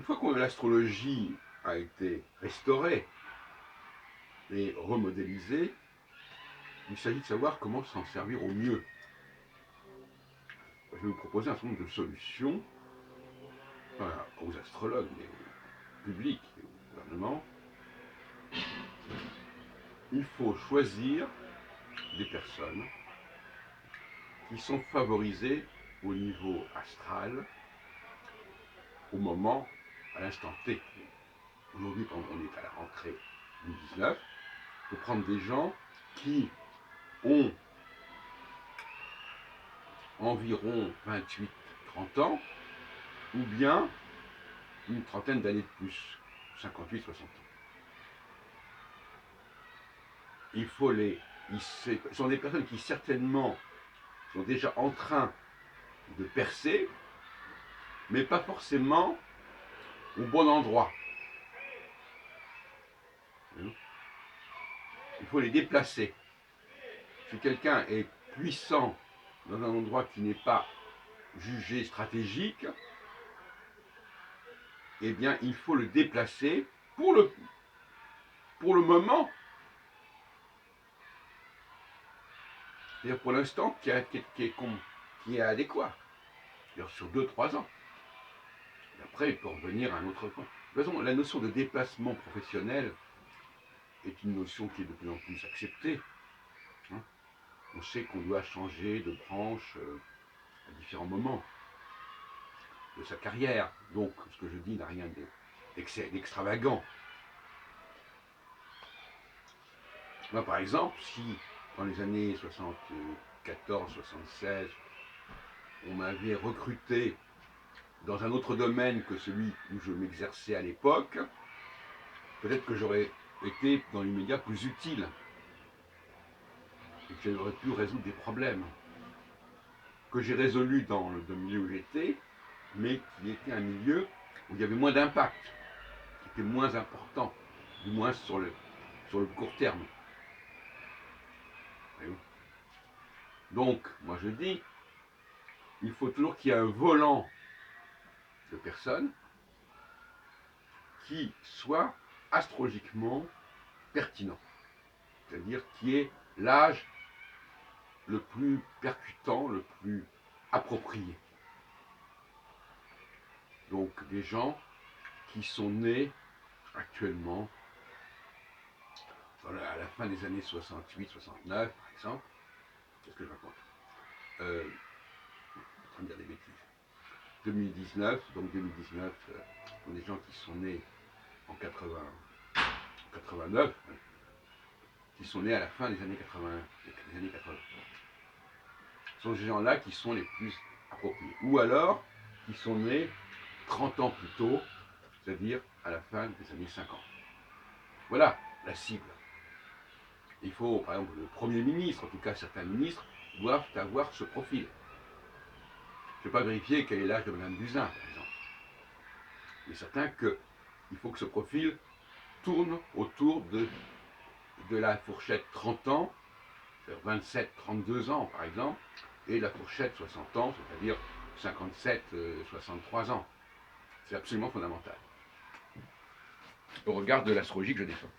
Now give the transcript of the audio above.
fois que l'astrologie a été restaurée et remodélisée, il s'agit de savoir comment s'en servir au mieux. Je vais vous proposer un certain nombre de solutions, pas aux astrologues, mais au public et au gouvernement. Il faut choisir des personnes qui sont favorisées au niveau astral, au moment, à l'instant T. Aujourd'hui, quand on est à la rentrée 2019, il faut prendre des gens qui ont environ 28-30 ans, ou bien une trentaine d'années de plus, 58-60 ans. Il faut ce sont des personnes qui certainement sont déjà en train de percer, mais pas forcément au bon endroit. Il faut les déplacer. Si quelqu'un est puissant dans un endroit qui n'est pas jugé stratégique, eh bien, il faut le déplacer pour le moment, c'est-à-dire pour l'instant qui est adéquat, c'est-à-dire sur 2-3 ans. Et après, il peut revenir à un autre point. De toute façon, la notion de déplacement professionnel est une notion qui est de plus en plus acceptée. On sait qu'on doit changer de branche à différents moments de sa carrière. Donc, ce que je dis n'a rien d'extravagant. Moi, par exemple, si dans les années 74-76, on m'avait recruté dans un autre domaine que celui où je m'exerçais à l'époque, peut-être que j'aurais été dans l'immédiat plus utile et que j'aurais pu résoudre des problèmes que j'ai résolus dans le milieu où j'étais, mais qui était un milieu où il y avait moins d'impact, qui était moins important, du moins sur le court terme. Donc, moi je dis, il faut toujours qu'il y ait un volant de personnes qui soit astrologiquement pertinent, c'est-à-dire qui ait l'âge le plus percutant, le plus approprié. Donc des gens qui sont nés actuellement à la fin des années 68-69 par exemple. Qu'est-ce que je raconte Je suis en train de dire des bêtises. 2019, donc 2019, sont des gens qui sont nés en 89, qui sont nés à la fin des années 80. Ce sont ces gens-là qui sont les plus appropriés. Ou alors, qui sont nés 30 ans plus tôt, c'est-à-dire à la fin des années 50. Voilà la cible. Il faut, par exemple, le Premier ministre, en tout cas certains ministres, doivent avoir ce profil. Je ne vais pas vérifier quel est l'âge de Mme Buzyn, par exemple. Mais certain qu'il faut que ce profil tourne autour de la fourchette 30 ans, c'est-à-dire 27-32 ans, par exemple, et la fourchette 60 ans, c'est-à-dire 57-63 ans. C'est absolument fondamental, au regard de l'astrologie que je défends.